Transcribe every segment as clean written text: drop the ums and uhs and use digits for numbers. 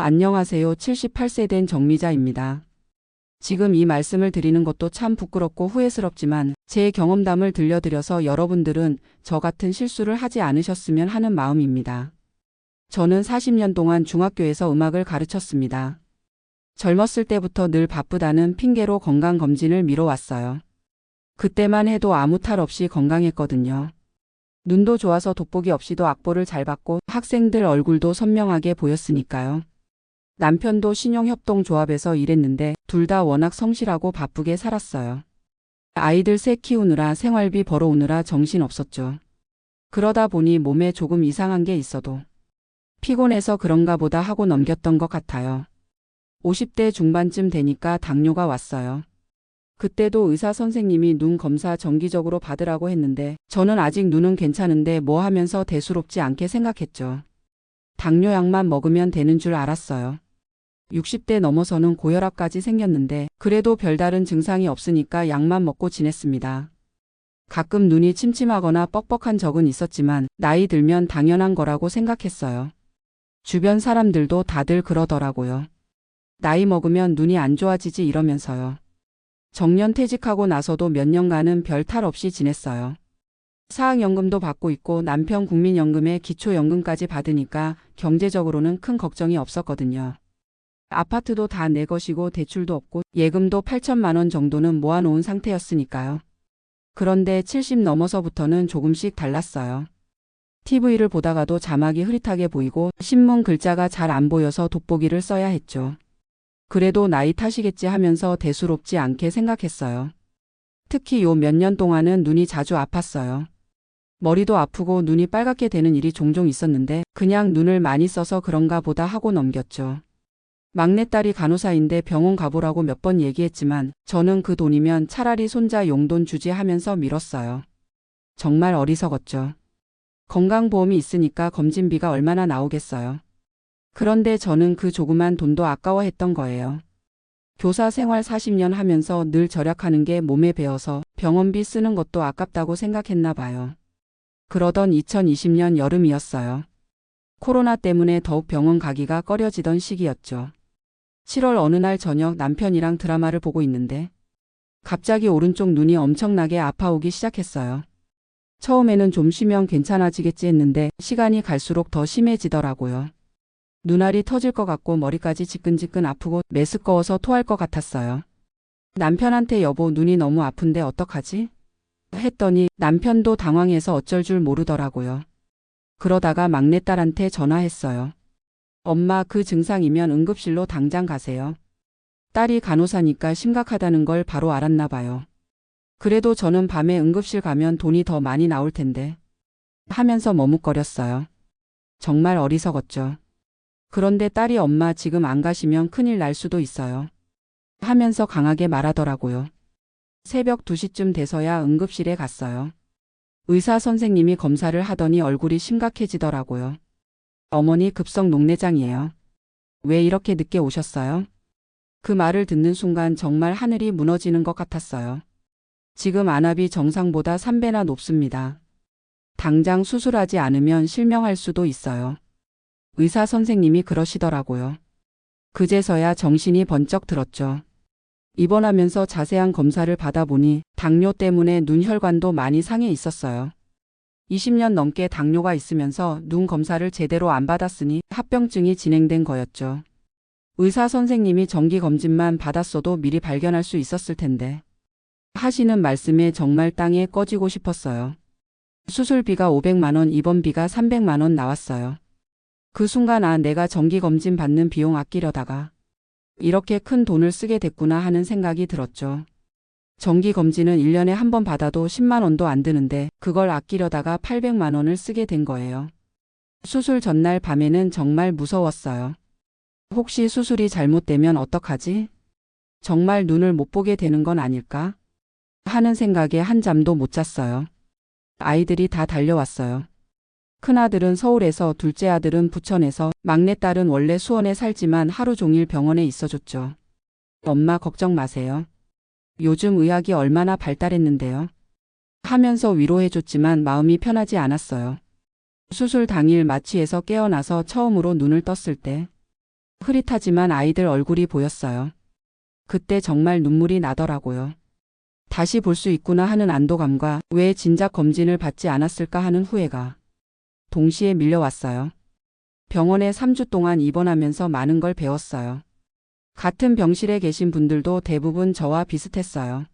안녕하세요. 78세 된 정미자입니다. 지금 이 말씀을 드리는 것도 참 부끄럽고 후회스럽지만 제 경험담을 들려드려서 여러분들은 저 같은 실수를 하지 않으셨으면 하는 마음입니다. 저는 40년 동안 중학교에서 음악을 가르쳤습니다. 젊었을 때부터 늘 바쁘다는 핑계로 건강검진을 미뤄왔어요. 그때만 해도 아무 탈 없이 건강했거든요. 눈도 좋아서 돋보기 없이도 악보를 잘 받고 학생들 얼굴도 선명하게 보였으니까요. 남편도 신용협동조합에서 일했는데 둘 다 워낙 성실하고 바쁘게 살았어요. 아이들 셋 키우느라 생활비 벌어오느라 정신없었죠. 그러다 보니 몸에 조금 이상한 게 있어도 피곤해서 그런가 보다 하고 넘겼던 것 같아요. 50대 중반쯤 되니까 당뇨가 왔어요. 그때도 의사 선생님이 눈 검사 정기적으로 받으라고 했는데 저는 아직 눈은 괜찮은데 뭐 하면서 대수롭지 않게 생각했죠. 당뇨약만 먹으면 되는 줄 알았어요. 60대 넘어서는 고혈압까지 생겼는데 그래도 별다른 증상이 없으니까 약만 먹고 지냈습니다. 가끔 눈이 침침하거나 뻑뻑한 적은 있었지만 나이 들면 당연한 거라고 생각했어요. 주변 사람들도 다들 그러더라고요. 나이 먹으면 눈이 안 좋아지지 이러면서요. 정년 퇴직하고 나서도 몇 년간은 별 탈 없이 지냈어요. 사학연금도 받고 있고 남편 국민연금에 기초연금까지 받으니까 경제적으로는 큰 걱정이 없었거든요. 아파트도 다 내 것이고 대출도 없고 예금도 8천만 원 정도는 모아놓은 상태였으니까요. 그런데 70 넘어서부터는 조금씩 달랐어요. TV를 보다가도 자막이 흐릿하게 보이고 신문 글자가 잘 안 보여서 돋보기를 써야 했죠. 그래도 나이 탓이겠지 하면서 대수롭지 않게 생각했어요. 특히 요 몇 년 동안은 눈이 자주 아팠어요. 머리도 아프고 눈이 빨갛게 되는 일이 종종 있었는데 그냥 눈을 많이 써서 그런가 보다 하고 넘겼죠. 막내딸이 간호사인데 병원 가보라고 몇 번 얘기했지만 저는 그 돈이면 차라리 손자 용돈 주지 하면서 미뤘어요. 정말 어리석었죠. 건강보험이 있으니까 검진비가 얼마나 나오겠어요. 그런데 저는 그 조그만 돈도 아까워했던 거예요. 교사 생활 40년 하면서 늘 절약하는 게 몸에 배어서 병원비 쓰는 것도 아깝다고 생각했나 봐요. 그러던 2020년 여름이었어요. 코로나 때문에 더욱 병원 가기가 꺼려지던 시기였죠. 7월 어느 날 저녁 남편이랑 드라마를 보고 있는데 갑자기 오른쪽 눈이 엄청나게 아파오기 시작했어요. 처음에는 좀 쉬면 괜찮아지겠지 했는데 시간이 갈수록 더 심해지더라고요. 눈알이 터질 것 같고 머리까지 지끈지끈 아프고 메스꺼워서 토할 것 같았어요. 남편한테 여보 눈이 너무 아픈데 어떡하지? 했더니 남편도 당황해서 어쩔 줄 모르더라고요. 그러다가 막내딸한테 전화했어요. 엄마 그 증상이면 응급실로 당장 가세요. 딸이 간호사니까 심각하다는 걸 바로 알았나 봐요. 그래도 저는 밤에 응급실 가면 돈이 더 많이 나올 텐데 하면서 머뭇거렸어요. 정말 어리석었죠. 그런데 딸이 엄마 지금 안 가시면 큰일 날 수도 있어요. 하면서 강하게 말하더라고요. 새벽 2시쯤 돼서야 응급실에 갔어요. 의사 선생님이 검사를 하더니 얼굴이 심각해지더라고요. 어머니 급성 녹내장이에요. 왜 이렇게 늦게 오셨어요? 그 말을 듣는 순간 정말 하늘이 무너지는 것 같았어요. 지금 안압이 정상보다 3배나 높습니다. 당장 수술하지 않으면 실명할 수도 있어요. 의사 선생님이 그러시더라고요. 그제서야 정신이 번쩍 들었죠. 입원하면서 자세한 검사를 받아보니 당뇨 때문에 눈 혈관도 많이 상해 있었어요. 20년 넘게 당뇨가 있으면서 눈 검사를 제대로 안 받았으니 합병증이 진행된 거였죠. 의사 선생님이 정기검진만 받았어도 미리 발견할 수 있었을 텐데 하시는 말씀에 정말 땅에 꺼지고 싶었어요. 수술비가 500만 원, 입원비가 300만 원 나왔어요. 그 순간 내가 정기검진 받는 비용 아끼려다가 이렇게 큰 돈을 쓰게 됐구나 하는 생각이 들었죠. 정기검진은 1년에 한 번 받아도 10만 원도 안 드는데 그걸 아끼려다가 800만 원을 쓰게 된 거예요. 수술 전날 밤에는 정말 무서웠어요. 혹시 수술이 잘못되면 어떡하지? 정말 눈을 못 보게 되는 건 아닐까? 하는 생각에 한잠도 못 잤어요. 아이들이 다 달려왔어요. 큰아들은 서울에서, 둘째 아들은 부천에서, 막내딸은 원래 수원에 살지만 하루 종일 병원에 있어줬죠. 엄마 걱정 마세요. 요즘 의학이 얼마나 발달했는데요. 하면서 위로해줬지만 마음이 편하지 않았어요. 수술 당일 마취에서 깨어나서 처음으로 눈을 떴을 때 흐릿하지만 아이들 얼굴이 보였어요. 그때 정말 눈물이 나더라고요. 다시 볼 수 있구나 하는 안도감과 왜 진작 검진을 받지 않았을까 하는 후회가 동시에 밀려왔어요. 병원에 3주 동안 입원하면서 많은 걸 배웠어요. 같은 병실에 계신 분들도 대부분 저와 비슷했어요.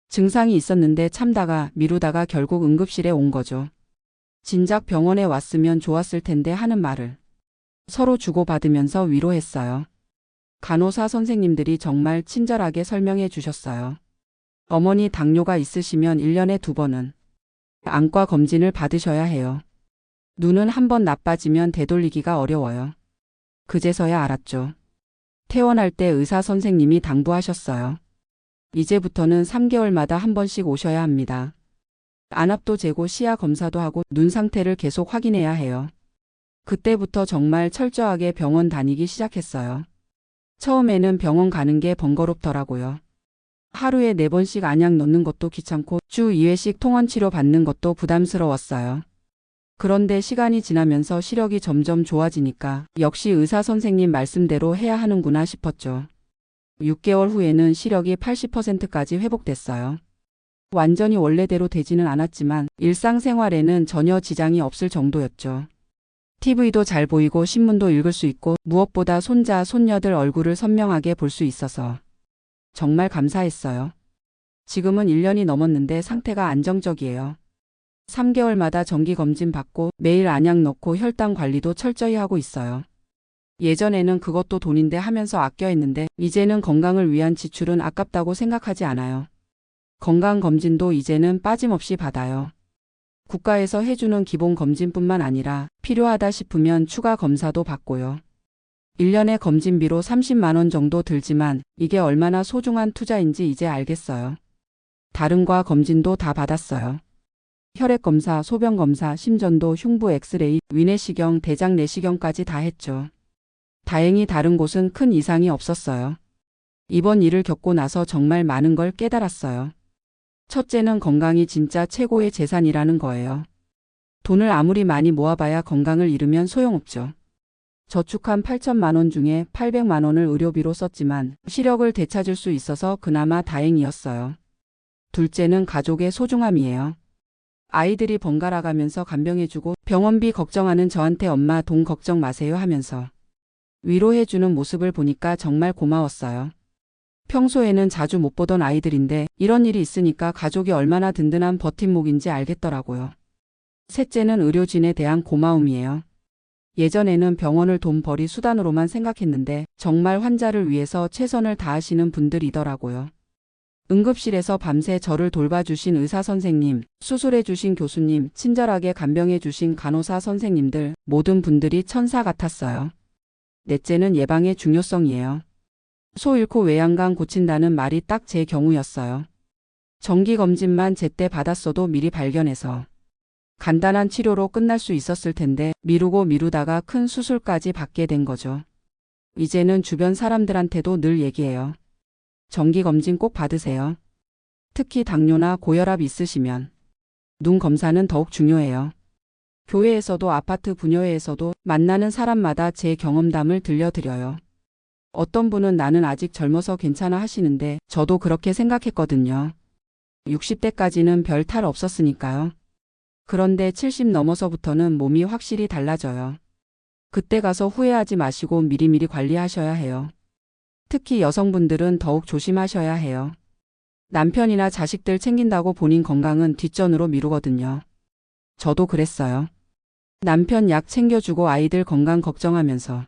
증상이 있었는데 참다가 미루다가 결국 응급실에 온 거죠. 진작 병원에 왔으면 좋았을 텐데 하는 말을 서로 주고받으면서 위로했어요. 간호사 선생님들이 정말 친절하게 설명해 주셨어요. 어머니 당뇨가 있으시면 1년에 2번은 안과 검진을 받으셔야 해요. 눈은 한 번 나빠지면 되돌리기가 어려워요. 그제서야 알았죠. 퇴원할 때 의사 선생님이 당부하셨어요. 이제부터는 3개월마다 한 번씩 오셔야 합니다. 안압도 재고 시야 검사도 하고 눈 상태를 계속 확인해야 해요. 그때부터 정말 철저하게 병원 다니기 시작했어요. 처음에는 병원 가는 게 번거롭더라고요. 하루에 4번씩 안약 넣는 것도 귀찮고 주 2회씩 통원 치료 받는 것도 부담스러웠어요. 그런데 시간이 지나면서 시력이 점점 좋아지니까 역시 의사 선생님 말씀대로 해야 하는구나 싶었죠. 6개월 후에는 시력이 80%까지 회복됐어요. 완전히 원래대로 되지는 않았지만 일상생활에는 전혀 지장이 없을 정도였죠. TV도 잘 보이고 신문도 읽을 수 있고 무엇보다 손자, 손녀들 얼굴을 선명하게 볼 수 있어서 정말 감사했어요. 지금은 1년이 넘었는데 상태가 안정적이에요. 3개월마다 정기검진 받고 매일 안약 넣고 혈당 관리도 철저히 하고 있어요. 예전에는 그것도 돈인데 하면서 아껴 했는데 이제는 건강을 위한 지출은 아깝다고 생각하지 않아요. 건강검진도 이제는 빠짐없이 받아요. 국가에서 해주는 기본검진뿐만 아니라 필요하다 싶으면 추가 검사도 받고요. 1년에 검진비로 30만 원 정도 들지만 이게 얼마나 소중한 투자인지 이제 알겠어요. 다른 과 검진도 다 받았어요. 혈액검사, 소변검사, 심전도, 흉부 엑스레이, 위내시경, 대장 내시경까지 다 했죠. 다행히 다른 곳은 큰 이상이 없었어요. 이번 일을 겪고 나서 정말 많은 걸 깨달았어요. 첫째는 건강이 진짜 최고의 재산이라는 거예요. 돈을 아무리 많이 모아봐야 건강을 잃으면 소용없죠. 저축한 8천만 원 중에 800만 원을 의료비로 썼지만 시력을 되찾을 수 있어서 그나마 다행이었어요. 둘째는 가족의 소중함이에요. 아이들이 번갈아 가면서 간병해주고 병원비 걱정하는 저한테 엄마 돈 걱정 마세요 하면서 위로해주는 모습을 보니까 정말 고마웠어요. 평소에는 자주 못 보던 아이들인데 이런 일이 있으니까 가족이 얼마나 든든한 버팀목인지 알겠더라고요. 셋째는 의료진에 대한 고마움이에요. 예전에는 병원을 돈벌이 수단으로만 생각했는데 정말 환자를 위해서 최선을 다하시는 분들이더라고요. 응급실에서 밤새 저를 돌봐주신 의사 선생님, 수술해주신 교수님, 친절하게 간병해주신 간호사 선생님들 모든 분들이 천사 같았어요. 넷째는 예방의 중요성이에요. 소 잃고 외양간 고친다는 말이 딱 제 경우였어요. 정기검진만 제때 받았어도 미리 발견해서 간단한 치료로 끝날 수 있었을 텐데 미루다가 큰 수술까지 받게 된 거죠. 이제는 주변 사람들한테도 늘 얘기해요. 정기검진 꼭 받으세요. 특히 당뇨나 고혈압 있으시면 눈 검사는 더욱 중요해요. 교회에서도 아파트 분녀회에서도 만나는 사람마다 제 경험담을 들려드려요. 어떤 분은 나는 아직 젊어서 괜찮아 하시는데 저도 그렇게 생각했거든요. 60대까지는 별 탈 없었으니까요. 그런데 70 넘어서부터는 몸이 확실히 달라져요. 그때 가서 후회하지 마시고 미리미리 관리하셔야 해요. 특히 여성분들은 더욱 조심하셔야 해요. 남편이나 자식들 챙긴다고 본인 건강은 뒷전으로 미루거든요. 저도 그랬어요. 남편 약 챙겨주고 아이들 건강 걱정하면서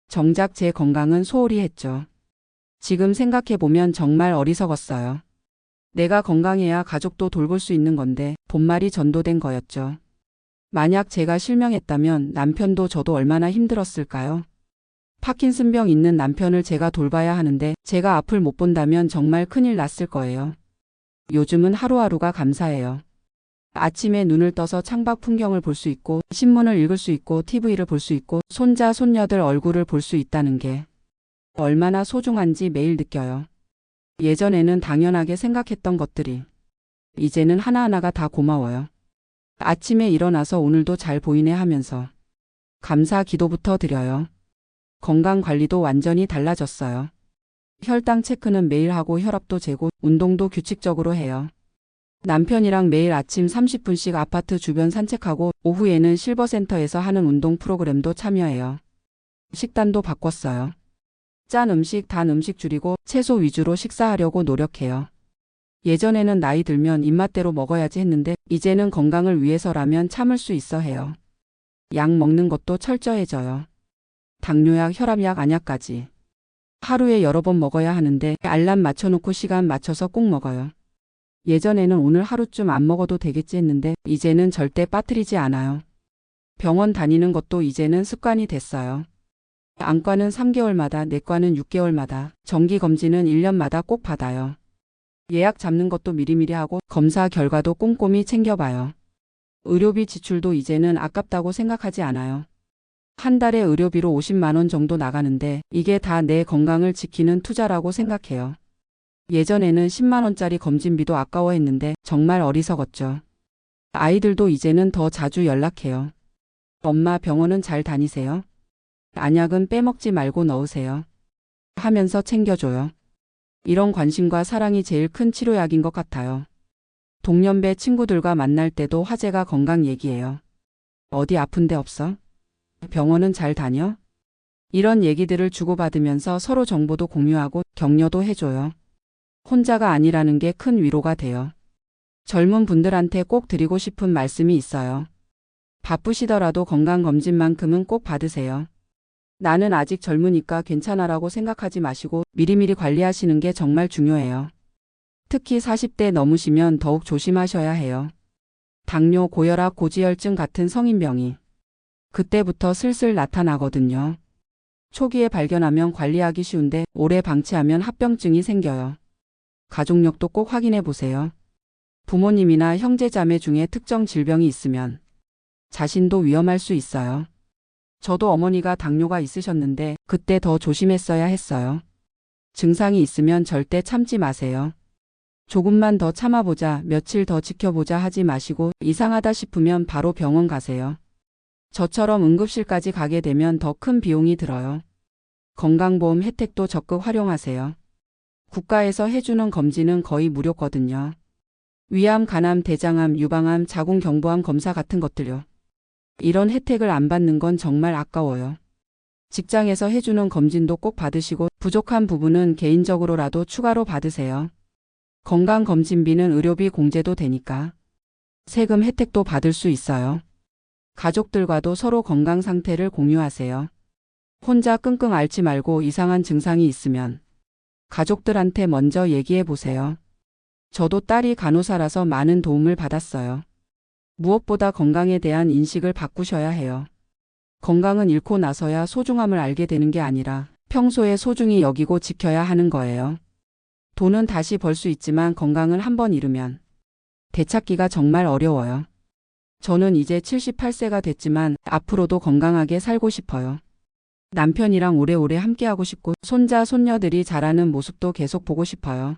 정작 제 건강은 소홀히 했죠. 지금 생각해보면 정말 어리석었어요. 내가 건강해야 가족도 돌볼 수 있는 건데 본말이 전도된 거였죠. 만약 제가 실명했다면 남편도 저도 얼마나 힘들었을까요? 파킨슨병 있는 남편을 제가 돌봐야 하는데 제가 앞을 못 본다면 정말 큰일 났을 거예요. 요즘은 하루하루가 감사해요. 아침에 눈을 떠서 창밖 풍경을 볼 수 있고 신문을 읽을 수 있고 TV를 볼 수 있고 손자 손녀들 얼굴을 볼 수 있다는 게 얼마나 소중한지 매일 느껴요. 예전에는 당연하게 생각했던 것들이 이제는 하나하나가 다 고마워요. 아침에 일어나서 오늘도 잘 보이네 하면서 감사 기도부터 드려요. 건강 관리도 완전히 달라졌어요. 혈당 체크는 매일 하고 혈압도 재고 운동도 규칙적으로 해요. 남편이랑 매일 아침 30분씩 아파트 주변 산책하고 오후에는 실버센터에서 하는 운동 프로그램도 참여해요. 식단도 바꿨어요. 짠 음식, 단 음식 줄이고 채소 위주로 식사하려고 노력해요. 예전에는 나이 들면 입맛대로 먹어야지 했는데 이제는 건강을 위해서라면 참을 수 있어 해요. 약 먹는 것도 철저해져요. 당뇨약, 혈압약, 안약까지. 하루에 여러 번 먹어야 하는데 알람 맞춰놓고 시간 맞춰서 꼭 먹어요. 예전에는 오늘 하루쯤 안 먹어도 되겠지 했는데 이제는 절대 빠뜨리지 않아요. 병원 다니는 것도 이제는 습관이 됐어요. 안과는 3개월마다, 내과는 6개월마다, 정기검진은 1년마다 꼭 받아요. 예약 잡는 것도 미리미리 하고 검사 결과도 꼼꼼히 챙겨봐요. 의료비 지출도 이제는 아깝다고 생각하지 않아요. 한 달에 의료비로 50만 원 정도 나가는데 이게 다 내 건강을 지키는 투자라고 생각해요. 예전에는 10만 원짜리 검진비도 아까워했는데 정말 어리석었죠. 아이들도 이제는 더 자주 연락해요. 엄마 병원은 잘 다니세요? 안약은 빼먹지 말고 넣으세요. 하면서 챙겨줘요. 이런 관심과 사랑이 제일 큰 치료약인 것 같아요. 동년배 친구들과 만날 때도 화제가 건강 얘기예요. 어디 아픈 데 없어? 병원은 잘 다녀? 이런 얘기들을 주고받으면서 서로 정보도 공유하고 격려도 해줘요. 혼자가 아니라는 게 큰 위로가 돼요. 젊은 분들한테 꼭 드리고 싶은 말씀이 있어요. 바쁘시더라도 건강검진만큼은 꼭 받으세요. 나는 아직 젊으니까 괜찮아라고 생각하지 마시고 미리미리 관리하시는 게 정말 중요해요. 특히 40대 넘으시면 더욱 조심하셔야 해요. 당뇨, 고혈압, 고지혈증 같은 성인병이 그때부터 슬슬 나타나거든요. 초기에 발견하면 관리하기 쉬운데 오래 방치하면 합병증이 생겨요. 가족력도 꼭 확인해 보세요. 부모님이나 형제자매 중에 특정 질병이 있으면 자신도 위험할 수 있어요. 저도 어머니가 당뇨가 있으셨는데 그때 더 조심했어야 했어요. 증상이 있으면 절대 참지 마세요. 조금만 더 참아보자, 며칠 더 지켜보자 하지 마시고 이상하다 싶으면 바로 병원 가세요. 저처럼 응급실까지 가게 되면 더 큰 비용이 들어요. 건강보험 혜택도 적극 활용하세요. 국가에서 해주는 검진은 거의 무료거든요. 위암, 간암, 대장암, 유방암, 자궁경부암 검사 같은 것들요. 이런 혜택을 안 받는 건 정말 아까워요. 직장에서 해주는 검진도 꼭 받으시고 부족한 부분은 개인적으로라도 추가로 받으세요. 건강검진비는 의료비 공제도 되니까. 세금 혜택도 받을 수 있어요. 가족들과도 서로 건강 상태를 공유하세요. 혼자 끙끙 앓지 말고 이상한 증상이 있으면 가족들한테 먼저 얘기해 보세요. 저도 딸이 간호사라서 많은 도움을 받았어요. 무엇보다 건강에 대한 인식을 바꾸셔야 해요. 건강은 잃고 나서야 소중함을 알게 되는 게 아니라 평소에 소중히 여기고 지켜야 하는 거예요. 돈은 다시 벌 수 있지만 건강을 한번 잃으면 되찾기가 정말 어려워요. 저는 이제 78세가 됐지만 앞으로도 건강하게 살고 싶어요. 남편이랑 오래오래 함께하고 싶고 손자, 손녀들이 자라는 모습도 계속 보고 싶어요.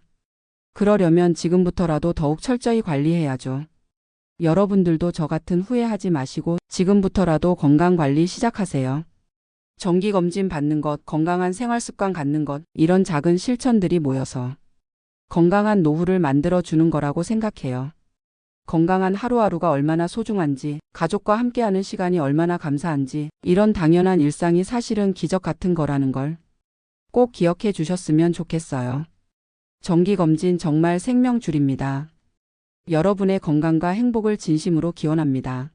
그러려면 지금부터라도 더욱 철저히 관리해야죠. 여러분들도 저 같은 후회하지 마시고 지금부터라도 건강관리 시작하세요. 정기검진 받는 것, 건강한 생활습관 갖는 것, 이런 작은 실천들이 모여서 건강한 노후를 만들어주는 거라고 생각해요. 건강한 하루하루가 얼마나 소중한지, 가족과 함께하는 시간이 얼마나 감사한지, 이런 당연한 일상이 사실은 기적 같은 거라는 걸 꼭 기억해 주셨으면 좋겠어요. 정기검진 정말 생명줄입니다. 여러분의 건강과 행복을 진심으로 기원합니다.